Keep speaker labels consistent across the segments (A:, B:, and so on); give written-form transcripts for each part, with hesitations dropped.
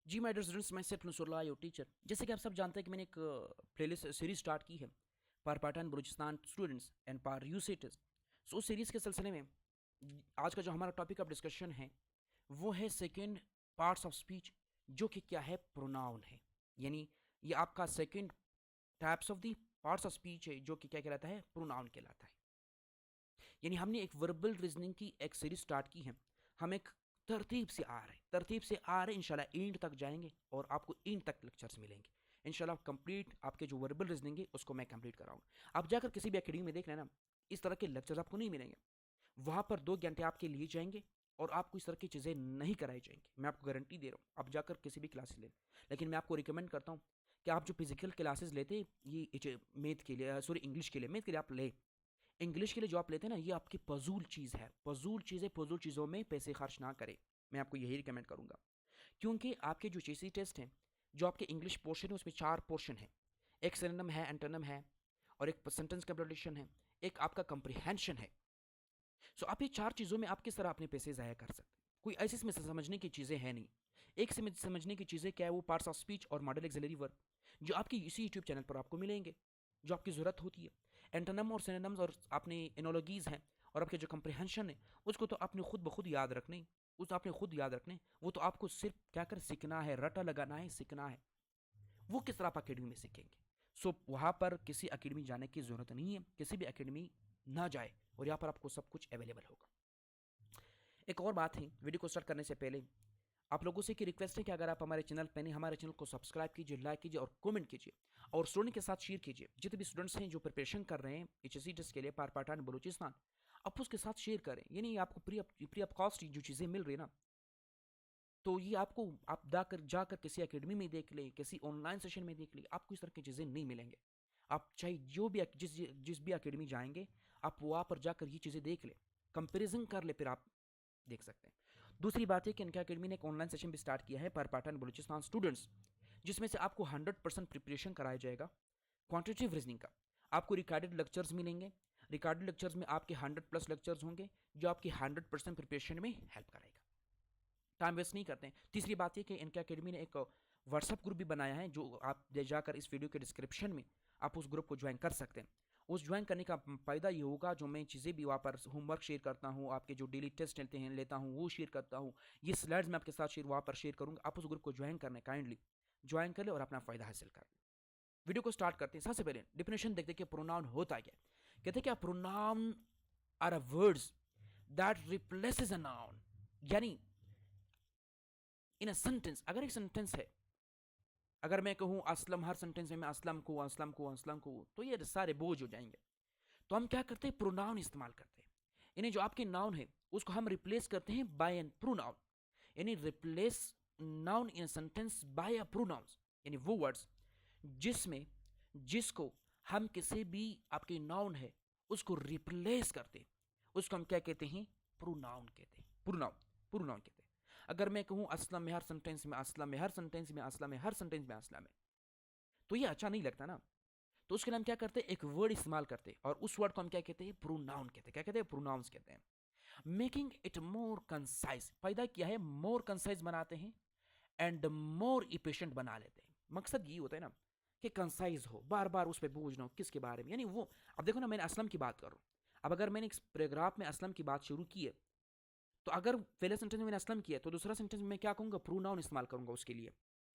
A: Ji my dear students, मैं safe Nasrallah your teacher. जैसे कि आप सब जानते हैं कि मैंने एक प्लेलिस्ट सीरीज स्टार्ट की है पार पाटन बलूचिस्तान स्टूडेंट्स एंड पार यूसेटस। सो उस सीरीज के सिलसिले में आज का जो हमारा टॉपिक ऑफ डिस्कशन है वो है सेकेंड पार्ट्स ऑफ स्पीच, जो कि क्या है, प्रोनाउन है। यानी ये आपका second types of the parts of speech है, जो कि क्या कहलाता है, प्रोनाउन कहलाता है। यानी हमने एक वर्बल रीजनिंग की एक सीरीज स्टार्ट की है। हम एक तरतीब से आ रहे इंशाल्लाह एंड तक जाएंगे और आपको एंड तक लेक्चर्स मिलेंगे इंशाल्लाह। कंप्लीट आपके जो वर्बल रीजनिंग है उसको मैं कंप्लीट कराऊंगा। आप जाकर किसी भी एकेडमी में देख लेना, इस तरह के लेक्चर्स आपको नहीं मिलेंगे। वहां पर 2 घंटे आपके लिए जाएंगे और आपको इस तरह की चीज़ें नहीं कराई जाएंगी, मैं आपको गारंटी दे रहा हूँ। आप जाकर किसी भी क्लासेस ले, लेकिन मैं आपको रिकमेंड करता हूँ कि आप जो फिजिकल क्लासेस लेते ये मैथ के लिए, सॉरी इंग्लिश के लिए, मैथ के लिए आप ले, इंग्लिश के लिए जो आप लेते हैं ना, ये आपकी फजूल चीज़ है। फजूल चीज़ों में पैसे खर्च ना करें, मैं आपको यही रिकमेंड करूंगा। क्योंकि आपके जो जेसी टेस्ट हैं, जो आपके इंग्लिश पोर्शन है, उसमें 4 पोर्शन है। एक सिनोनिम है, एंटोनिम है, और एक सेंटेंस कंप्लीशन है, एक आपका कंप्रीहेंशन है। सो आप ये 4 चीज़ों में आप किस तरह अपने पैसे ज़ाया कर सकते हैं? कोई ऐसी इसमें समझने की चीज़ें हैं नहीं। एक समझने की चीज़ें क्या है, वो पार्ट्स ऑफ स्पीच और मॉडल एक्सिलरी वर्ब, जो आपकी इसी यूट्यूब चैनल पर आपको मिलेंगे, जो आपकी ज़रूरत होती है। एंटोनिम और सिनोनिम्स और अपने एनोलॉजीज़ हैं, और आपके जो कंप्रीहेंशन है उसको तो आपने खुद ब खुद याद रखने, वो तो आपको सिर्फ क्या कर सीखना है, रटा लगाना है, सीखना है। वो किस तरह आप अकेडमी में सीखेंगे? सो वहाँ पर किसी अकेडमी जाने की ज़रूरत नहीं है, किसी भी अकेडमी ना जाए, और यहाँ पर आपको सब कुछ अवेलेबल होगा। एक और बात है, वीडियो को स्टार्ट करने से पहले आप लोगों से की रिक्वेस्ट है कि अगर आप हमारे चैनल पे नहीं, हमारे चैनल को सब्सक्राइब कीजिए, लाइक कीजिए और कमेंट कीजिए, और स्टूडेंट के साथ शेयर कीजिए। जितने भी स्टूडेंट्स हैं जो प्रिपरेशन कर रहे हैं एचएससी टेस्ट के लिए पार पाठान बलूचिस्तान, आप उसके साथ शेयर करें। यानी आपको फ्री ऑफ कॉस्ट जो चीज़ें मिल रही है ना, तो ये आपको आप जाकर किसी एकेडमी में देख लें, किसी ऑनलाइन सेशन में देख लें, आपको इस तरह की चीज़ें नहीं मिलेंगे। आप चाहे जो भी जिस भी एकेडमी जाएंगे, आप वहाँ पर जाकर ये चीज़ें देख लें, कंपेरिजन कर ले, फिर आप देख सकते हैं। दूसरी बात है कि इनका एकेडमी ने एक ऑनलाइन सेशन भी स्टार्ट किया है पर पाटन बलूचिस्तान स्टूडेंट्स, जिसमें से आपको 100% प्रिपरेशन कराया जाएगा क्वांटिटेटिव रीजनिंग का। आपको रिकॉर्डेड लेक्चर्स मिलेंगे। रिकॉर्डेड लेक्चर्स में आपके 100+ लेक्चर्स होंगे, जो आपकी 100% प्रिपरेशन में हेल्प करेगा। टाइम वेस्ट नहीं करते हैं। तीसरी बात यह कि इनके एकेडमी ने एक व्हाट्सएप ग्रुप भी बनाया है, जो आप जाकर इस वीडियो के डिस्क्रिप्शन में आप उस ग्रुप को ज्वाइन कर सकते हैं। उस ज्वाइन करने का फ़ायदा ये होगा, जो मैं चीज़ें भी वहाँ पर होमवर्क शेयर करता हूँ, आपके जो डेली टेस्ट लेता हूँ वो शेयर करता हूँ, ये स्लाइड्स मैं आपके साथ वहाँ पर शेयर करूँगा। आप उस ग्रुप को ज्वाइन करने, काइंडली ज्वाइन कर ले और अपना फ़ायदा हासिल कर ले। वीडियो को स्टार्ट करते हैं। सबसे पहले डिफिनेशन देखते हैं कि प्रोनाउन होता क्या। कहते हैं क्या, pronoun are a words that replaces a noun. यानी इन अ सेंटेंस, अगर एक सेंटेंस है, अगर मैं कहूं असलम, हर सेंटेंस में मैं असलम को, तो ये सारे बोझ हो जाएंगे। तो हम क्या करते हैं, प्रोनाउन इस्तेमाल करते हैं। यानी जो आपके नाउन है उसको हम रिप्लेस करते हैं बाय एन प्रोनाउन। यानी replace noun in sentence by a pronouns, यानी वो वर्ड्स जिसमें जिसको हम किसी भी आपके नाउन है उसको रिप्लेस करते हैं, उसको हम क्या कहते हैं, प्रोनाउन कहते हैं। प्रोनाउन कहते हैं। अगर मैं कहूं असलम में, हर सेंटेंस में असलम में, हर सेंटेंस में असलम में, हर सेंटेंस में असलम में, तो ये अच्छा नहीं लगता ना। तो उसके लिए हम क्या करते हैं, एक वर्ड इस्तेमाल करते हैं, और उस वर्ड को हम क्या कहते हैं, प्रोनाउन कहते हैं। क्या कहते हैं, प्रोनाउंस कहते हैं। मेकिंग इट मोर कंसाइज, फायदा क्या है, मोर कंसाइज बनाते हैं एंड मोर इफिशिएंट बना लेते हैं। मकसद ये होता है ना कि कंसाइज हो, बार बार उस पर बोझ ना हो किसके बारे में। यानी वो, अब देखो ना, मैंने असलम की बात कर रहा हूं। अब अगर मैंने एक पैराग्राफ में असलम की बात शुरू की है, तो अगर पहले सेंटेंस में मैंने असलम किया, तो दूसरा सेंटेंस में मैं क्या कहूंगा, प्रोनाउन इस्तेमाल करूंगा। उसके लिए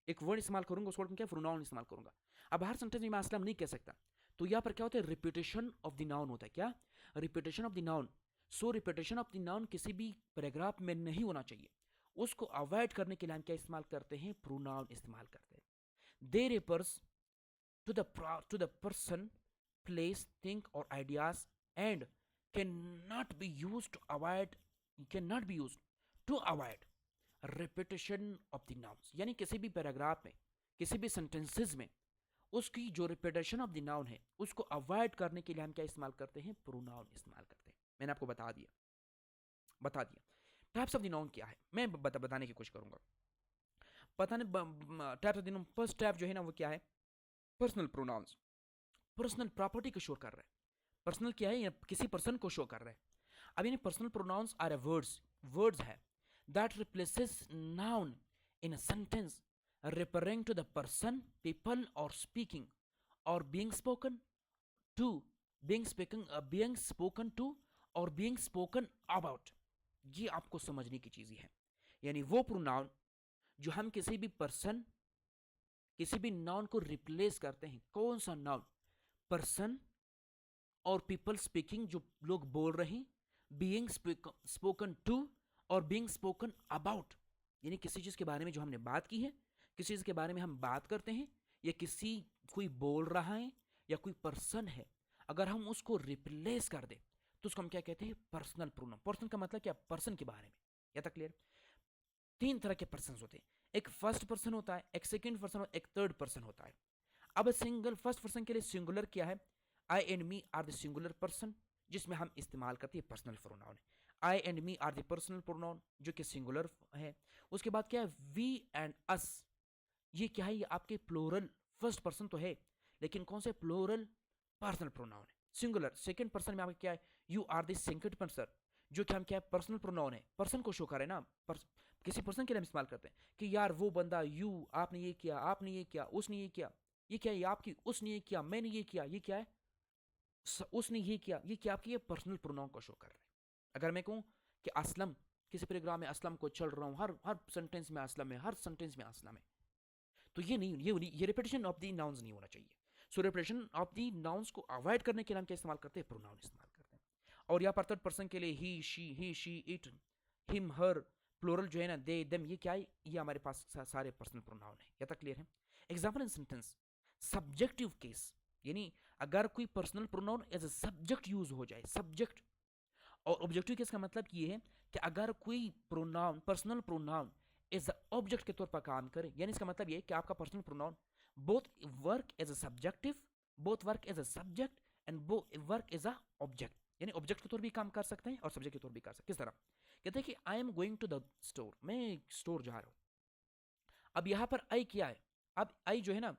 A: एक वर्ड इस्तेमाल करूंगा, उस वर्ड में क्या, प्रोनाउन इस्तेमाल करूंगा। अब हर सेंटेंस में मैं असलम नहीं कह सकता, तो यहां पर क्या होता है, रिपीटेशन ऑफ द नाउन होता है। क्या, repetition of the noun. So repetition of the noun किसी भी पैराग्राफ में नहीं होना चाहिए। उसको अवॉइड करने के लिए हम क्या इस्तेमाल करते हैं, प्रोनाउन इस्तेमाल करते हैं। दे refers to the person, place, think or ideas, and cannot be used to avoid cannot be used to avoid repetition of the nouns। यानी किसी भी पैराग्राफ में, किसी भी सेंटेंसेस में उसकी जो रिपीटेशन ऑफ द नाउन है उसको अवॉइड करने के लिए हम क्या इस्तेमाल करते हैं, प्रोनाउन इस्तेमाल करते हैं। मैंने आपको बता दिया टाइप्स ऑफ द नाउन क्या है, मैं बताने की कोशिश करूंगा। Types of the noun, first type जो है ना वो क्या है, पर्सनल प्रोनाउंस। पर्सनल प्रॉपर्टी को शो कर रहा है। पर्सनल क्या है, या किसी पर्सन को शो कर रहा है। अब यानी पर्सनल प्रोनाउंस आर वर्ड्स है that replaces noun in a sentence referring to the person, people, or speaking, or being spoken to, being spoken to, और being spoken about. ये आपको समझने की चीज़ है। यानी वो प्रोनाउन जो हम किसी भी पर्सन, किसी भी नाउन को रिप्लेस करते हैं। कौन सा नाउन? पर्सन और पीपल स्पीकिंग, जो लोग बोल रहे हैं, बीइंग स्पोकन टू और बीइंग स्पोकन अबाउट, यानी किसी चीज़ के बारे में जो हमने बात की है, किसी चीज़ के बारे में हम बात करते हैं, या किसी कोई बोल रहा है या कोई पर्सन है, अगर हम उसको रिप्लेस कर दें तो उसको हम क्या कहते हैं? Personal pronoun. पर्सन का मतलब क्या? पर्सन के बारे में। या तक क्लियर? तीन तरह के पर्सन होते हैं। एक फर्स्ट पर्सन होता है, एक सेकेंड पर्सन और एक थर्ड पर्सन होता है। अब सिंगल फर्स्ट पर्सन के लिए सिंगुलर क्या है? I and me are the singular person, जिसमें हम इस्तेमाल करते हैं personal pronoun. I and me are the personal pronoun, जो कि सिंगुलर है। उसके बाद क्या है? वी एंड अस, ये क्या है? ये आपके प्लूरल फर्स्ट पर्सन तो है, लेकिन कौन से? प्लूरल पर्सनल प्रोनाउन है। सिंगुलर सेकंड पर्सन में आपका क्या है? You are the second person, जो कि हम क्या है? पर्सनल प्रोनाउन है, पर्सन को शो करे ना, किसी पर्सन के लिए हम इस्तेमाल करते हैं कि यार वो बंदा, यू, आपने ये किया, आपने ये किया, उसने ये किया, ये क्या है? ये आपकी, उसने ये किया, मैंने ये किया, ये क्या है? उसने ये किया, ये क्या? आपकी ये पर्सनल प्रोनाउन को शो कर रहा है। अगर मैं कहूँ कि असलम, किसी प्रोग्राम में असलम को चल रहा हूँ, हर सेंटेंस में असलम है, हर सेंटेंस में असलम है, तो ये नहीं, ये रिपीटेशन ऑफ द नाउन्स नहीं होना चाहिए। सो रिपीटेशन ऑफ द नाउन्स को अवॉइड करने के लिए हम क्या इस्तेमाल करते हैं? प्रोनाउन इस्तेमाल करते हैं। और यहाँ पर थर्ड पर्सन के लिए he she it, him, her, plural जो है ना, दे, देम, ये क्या है? ये हमारे पास सारे पर्सनल प्रोनाउन है। या तक क्लियर है? Example in sentence, subjective case, यानी अगर कोई personal pronoun as a subject use हो जाए, सब्जेक्ट। और ऑब्जेक्टिव केस का मतलब ये है कि अगर कोई pronoun, personal pronoun as a object के तौर पर काम करे, यानी इसका मतलब ये है कि आपका personal pronoun both work as a subjective, both work as a subject and work as a object, यानी ऑब्जेक्ट के तौर भी काम कर सकते हैं और सब्जेक्ट के तौर भी कर सकते हैं। किस तरह? कहते हैं कि I am going to the store, मैं स्टोर जा रहा हूँ। अब यहाँ पर आई क्या है? अब आई जो है ना,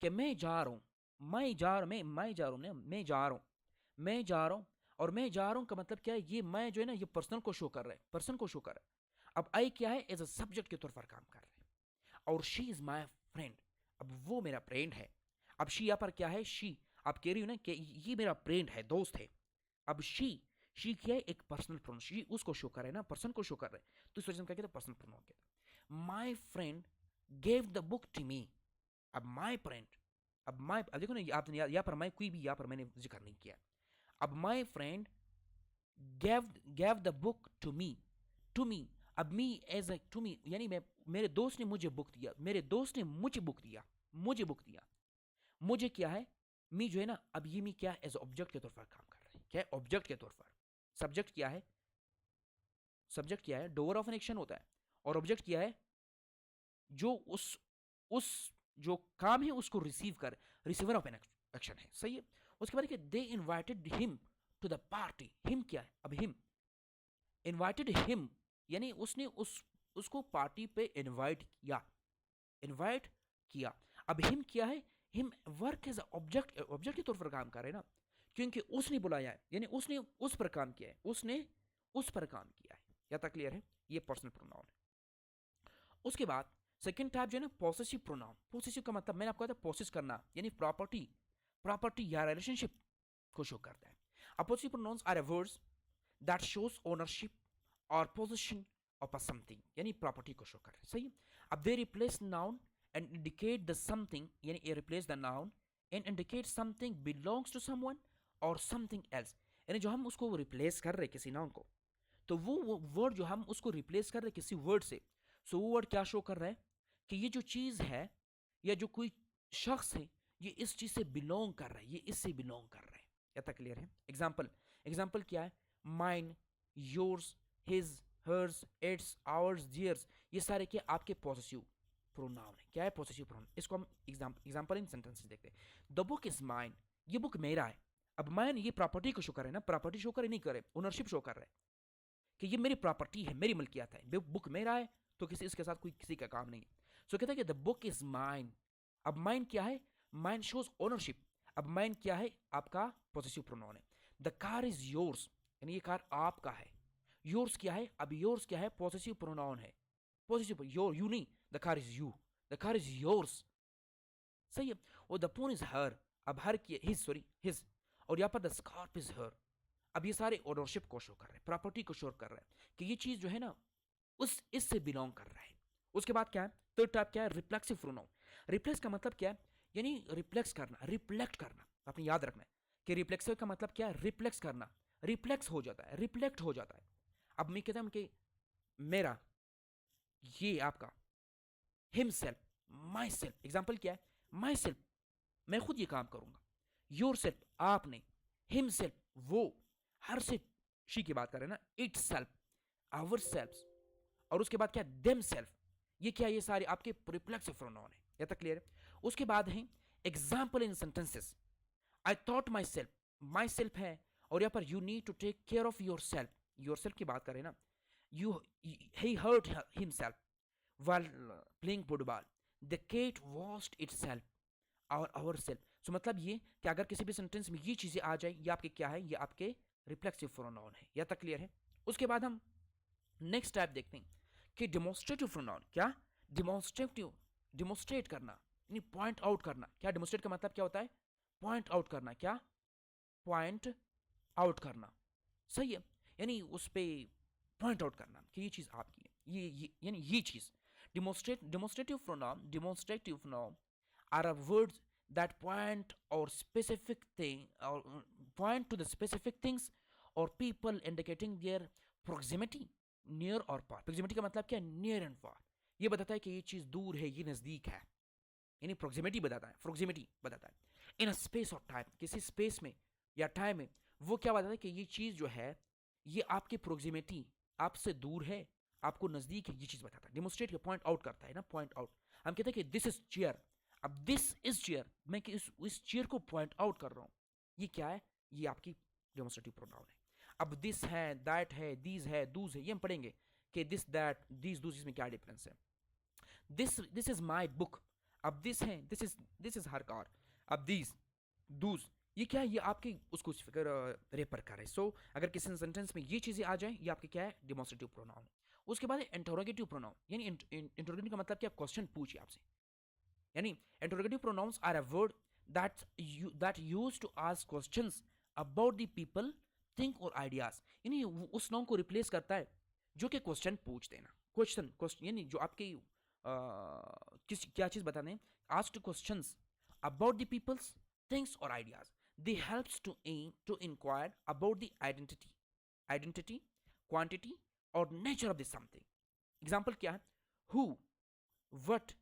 A: कि मैं जा रहा हूँ, मैं जा रहा हूँ, मैं जा रहा हूँ, मैं जा रहा हूँ, मैं जा रहा हूँ, और मैं जा रहा हूँ का मतलब क्या है? ये मैं जो है ना, ये पर्सन को शो कर रहा है, पर्सन को शो कर रहा है। अब आई क्या है? एज अ सब्जेक्ट के तौर पर काम कर रहा है। और शी इज माई फ्रेंड, अब वो मेरा फ्रेंड है। अब शी यहाँ पर क्या है? शी, आप कह रही हो ना कि ये मेरा फ्रेंड है, दोस्त है। अब शी क्या है? एक पर्सनल प्रोनाउन, शी उसको शो कर रहा है ना, पर्सन को शो कर रहा है, तो इस वजह से क्या कहते हैं? पर्सनल प्रोनाउन कहते हैं। My friend gave the book to me, अब माई फ्रेंड, अब देखो ना, आपने यहाँ पर मैं कोई भी यहाँ पर मैंने जिक्र नहीं किया। अब my friend gave the book to me, अब me as a to me, यानी मैं, मेरे दोस्त ने मुझे बुक दिया, मेरे दोस्त ने मुझे बुक दिया, मुझे बुक दिया, मुझे क्या है? मी जो है ना, अब ये मी क्या? एज ऑब्जेक्ट के तौर पर काम कर रहा है। क्या है? ऑब्जेक्ट के तौर पर। सब्जेक्ट क्या है? सब्जेक्ट क्या है? डोअर ऑफ एन एक्शन होता है। और ऑब्जेक्ट क्या है? जो उस जो काम है उसको रिसीव कर, रिसीवर ऑफ एन एक्शन है। सही है? उसके बाद they invited him to the party, him क्या है? अब हिम इनवाइटेड हिम, यानी उसने उसको पार्टी पे इनवाइट किया, इनवाइट किया। अब हिम क्या है? Him work as object, object के तौर पर काम कर रहे हैं ना, क्योंकि उसने बुलाया है, यानी उसने उस पर काम किया है, उसने उस पर काम किया है। या तक क्लियर है? ये पर्सनल प्रोनाउन है। उसके बाद सेकंड टाइप जो है ना, पॉसेसिव प्रोनाउन। पॉसेसिव का मतलब मैंने आपको कहा था पॉसेस करना, यानी प्रॉपर्टी या रिलेशनशिप को शो करता है। Possessive pronouns are words that shows ownership और पोजीशन ऑफ अ समथिंग, यानी प्रॉपर्टी को शो कर रहे हैं। सही है? अब they replace noun and indicate the something, यानी ये replace the noun and indicate something belongs to someone और समथिंग एल्स, यानी जो हम उसको रिप्लेस कर रहे हैं किसी नाउन को, तो वो वर्ड जो हम उसको रिप्लेस कर रहे हैं किसी वर्ड से, सो वो वर्ड क्या शो कर रहा है? कि ये जो चीज़ है या जो कोई शख्स है, ये इस चीज़ से बिलोंग कर रहा है, ये इससे बिलोंग कर रहा है। या तक क्लियर है? एग्जाम्पल क्या है? Mine, yours, his, hers, its, ours, theirs, ये सारे क्या? आपके पॉसेसिव प्रोनाउन है। क्या है? Possessive pronoun. इसको हम एग्जाम्पल इन सेंटेंसेस देखते हैं। द बुक इज माइन, ये बुक मेरा है। अब माइन ये प्रॉपर्टी को शो कर रहा है ना, प्रॉपर्टी शो करे नहीं करे, ओनरशिप शो कर रहा है कि ये मेरी प्रॉपर्टी है, मेरी मलकियत है, बुक मेरा है, तो किसी इसके साथ कोई किसी का काम नहीं है। सो कहता है कि द बुक इज माइन। अब माइन क्या है? Mine shows ownership. अब माइन क्या है? आपका पॉसेसिव प्रोनाउन है। द कार इज योर्स, यानी ये कार आपका है। योर्स क्या है? अब योर्स क्या है? पॉसेसिव प्रोनाउन है। पॉसेसिव, योर, यू नहीं, the car is you, the car is yours, सही है। और द फोन इज हर, अब हर की हिज, सॉरी हिज, और यहाँ पर द स्कार्फ इज हर। अब ये सारे ओनरशिप को शो कर रहे हैं, प्रॉपर्टी को शो कर रहे हैं कि ये चीज जो है ना उस इससे बिलोंग कर रहा है। उसके बाद क्या है, थर्ड टाइप क्या है, रिफ्लेक्सिव प्रोनाउन। रिफ्लेक्स का मतलब क्या है, यानी रिफ्लेक्स करना, रिफ्लेक्ट करना। आपने याद रखना है कि रिफ्लेक्सिव का मतलब क्या है, रिफ्लेक्स करना, रिफ्लेक्स हो जाता है, रिफ्लेक्ट हो जाता है। अब मैं कहता हूं कि मेरा, ये आपका, हिमसेल्फ, माई सेल्फ। एग्जाम्पल क्या है, माई सेल्फ, मैं खुद ये काम करूंगा, योर सेल्फ, आपने, हिम सेल्फ, वो, हर से शी की बात कर रहे हैं ना, इट सेल्फ, आवर सेल्फ, और उसके बाद क्या, देम सेल्फ। ये क्या, ये सारे आपके रिफ्लेक्सिव प्रोनाउन है। यह तक क्लियर है। उसके बाद है example in sentences. I thought myself है, और यहाँ पर you need to take care of yourself की बात करें ना, you, he hurt himself while playing football. The cat washed itself, our self. So मतलब ये कि अगर किसी भी सेंटेंस में ये चीजें आ जाए, ये आपके क्या है, ये आपके रिफ्लेक्सिव प्रोनाउन है। यह तक क्लियर है। उसके बाद हम नेक्स्ट टाइप देखते हैं कि डिमोन्स्ट्रेटिव प्रोनाउन। क्या, डिमोन्स्ट्रेटिव, डिमोन्स्ट्रेट करना यानी पॉइंट आउट करना। क्या डिमोन्स्ट्रेट का मतलब क्या होता है, पॉइंट आउट करना। क्या, पॉइंट आउट करना, सही है। यानी उस पर पॉइंट आउट करना कि ये चीज आपकी है, ये यानी ये चीज। Demonstrative pronoun are a words that point or specific thing, or point to the specific things or people, indicating their proximity, near or far. Proximity का मतलब क्या है, near and far। ये बताता है कि ये चीज दूर है, ये नजदीक है, यानी proximity बताता है, proximity बताता है। In a space or time, किसी स्पेस में या टाइम में, वो क्या बताता है कि ये चीज जो है ये आपकी proximity, आपसे दूर है, आपको नजदीक है, ये चीज बताता है। डिमोन्स्ट्रेट पॉइंट आउट करता है ना, पॉइंट आउट। हम कहते हैं कि दिस इज चेयर, अब दिस इज चेयर, मैं कि इस चेयर को पॉइंट आउट कर रहा हूं, ये क्या है, ये आपकी डिमोन्स्ट्रेटिव प्रोनाउन है। अब दिस है, दैट है, दीज है, दूज है, ये हम पढ़ेंगे कि दिस, दैट, दीज, दूज, इसमें क्या डिफरेंस है। दिस इज माई बुक, अब दिस है, दिस इज हर कार। अब दीज, दूज, ये क्या है, ये आपके उसको रेपर कर रहे हैं। सो अगर किसी सेंटेंस में ये चीजें आ जाए, ये आपके क्या है, डिमोन्स्ट्रेटिव प्रोनाउन है। उसके बाद इंटरोगेटिव प्रोनाउन, यानी इंटरोगेटिव का मतलब क्या, क्वेश्चन पूछिए आपसे। यानी interrogative pronouns are a word that used to ask questions about the people, think or ideas। यानी उस नाउन को रिप्लेस करता है जो कि क्वेश्चन पूछ देना। क्वेश्चन यानी जो आपके किस क्या चीज बताने, asked questions about the people's, things or ideas। they helps to aim to inquire about the identity, quantity और nature of the something। Example क्या है, who, what,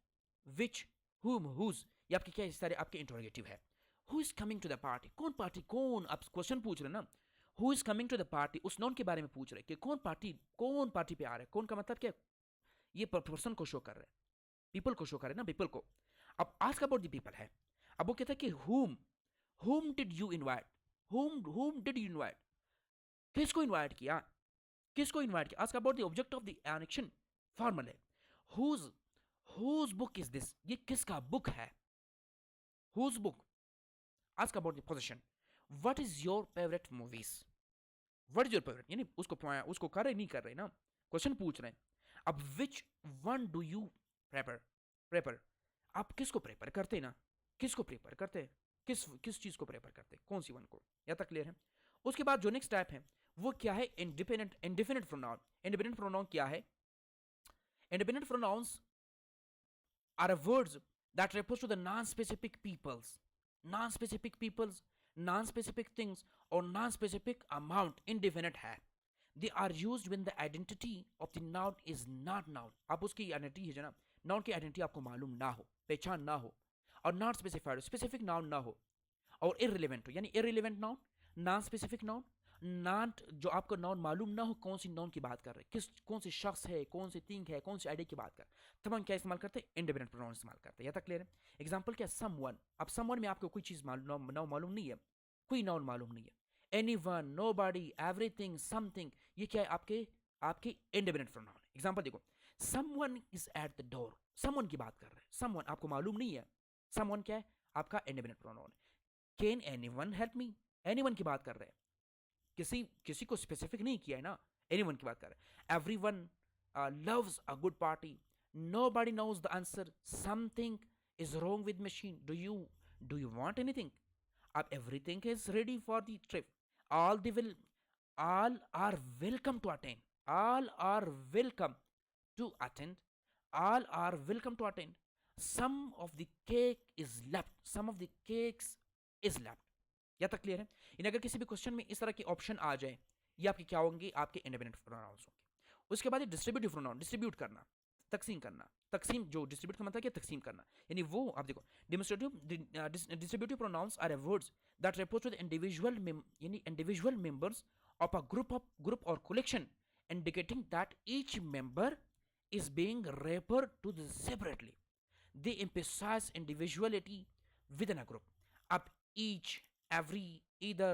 A: which, whom, whose, ये आपके क्या, सारे आपके इंटरोगेटिव है। who is coming to the party, कौन पार्टी, कौन, आप क्वेश्चन पूछ रहे ना, who is coming to the party, उस नॉन के बारे में पूछ रहे कि कौन पार्टी पे आ रहा है। कौन का मतलब क्या, ये पर्सन को शो कर रहे हैं, पीपल को शो कर रहे हैं ना, पीपल को। अब आस्क अबाउट द पीपल है, अब वो कहता है कि whom did you invite, whom did you invite, किसको इन्वाइट किया, किसको इन्वाइट किया। Ask about the object of the annexation, formal है। whose book is this, ये किसका बुक है, whose book। Ask about the position, what is your favourite movies, what is your favourite, यानी उसको कर रहे नहीं कर रहे ना, क्वेश्चन पूछ रहे हैं। अब which one do you prefer, आप किसको प्रेफर करते हैं ना, किसको प्रेफर करते हैं, किस चीज को प्रेफर करते हैं, कौन सी वन को। या तक क्लियर है। उसके बाद जो नेक्स्ट टाइप है वो क्या है, इंडिपेंडेंट प्रोनाउन। इंडिपेंडेंट प्रोनाउन क्या है, independent pronouns are words that refers to the non-specific peoples, non-specific things or non-specific amount, indefinite है। They are used when the identity of the noun is not known। आप उसकी identity है जो ना, noun की identity आपको मालूम ना हो, पहचान ना हो, और नॉट स्पेसिफाइड, स्पेसिफिक नाउन ना हो, और इररिलेवेंट हो, यानी irrelevant noun, non specific noun, not जो आपको नाउन मालूम ना हो कौन सी नाउन की बात कर रहे हैं, कौन सी शख्स है, कौन सी थिंग है, कौन सी आइडिया की बात कर, तब हम क्या इस्तेमाल करते हैं, इंडिपेंडेंट प्रोनाउन इस्तेमाल करते हैं। या तक क्लियर है। एग्जांपल क्या, समवन। अब समवन में आपको कोई चीज नाउन मालूम नहीं है, कोई नाउन मालूम नहीं है। एनीवन, नोबॉडी, एवरीथिंग, समथिंग, ये क्या है, आपके इंडिपेंडेंट प्रोनाउन है। एग्जांपल देखो, someone is at the door, someone की बात कर रहे हैं, समवन आपको मालूम नहीं है, समवन क्या है, आपका इंडिपेंडेंट प्रोनाउन है। Can anyone help me, anyone की बात कर रहे हैं, किसी को स्पेसिफिक नहीं किया है ना, एनीवन की बात कर रहे हैं। Everyone loves a good party, Nobody knows the answer. Something is wrong with machine. Do you want anything? Everything is ready for the trip. All the will all are welcome to attend. All are welcome to attend. All are welcome to attend. Some of the cake is left. Some of the cakes is left. यहाँ तक clear है? इन अगर किसी भी question में इस तरह के ऑप्शन आ जाए, ये आपके क्या होंगे? आपके इंडिपेंडेंट प्रोनाउंस होंगे। उसके बाद डिस्ट्रीब्यूटिव प्रोनाउन, डिस्ट्रीब्यूट करना, तकसीम करना। तकसीम जो डिस्ट्रीब्यूट का मतलब क्या? तकसीम करना। यानी वो आप देखो, distributive pronouns are words that refer to the individual यानी individual members of a group और collection, indicating that each member is being referred to separately. They emphasize individuality within a group. Up each, every, either,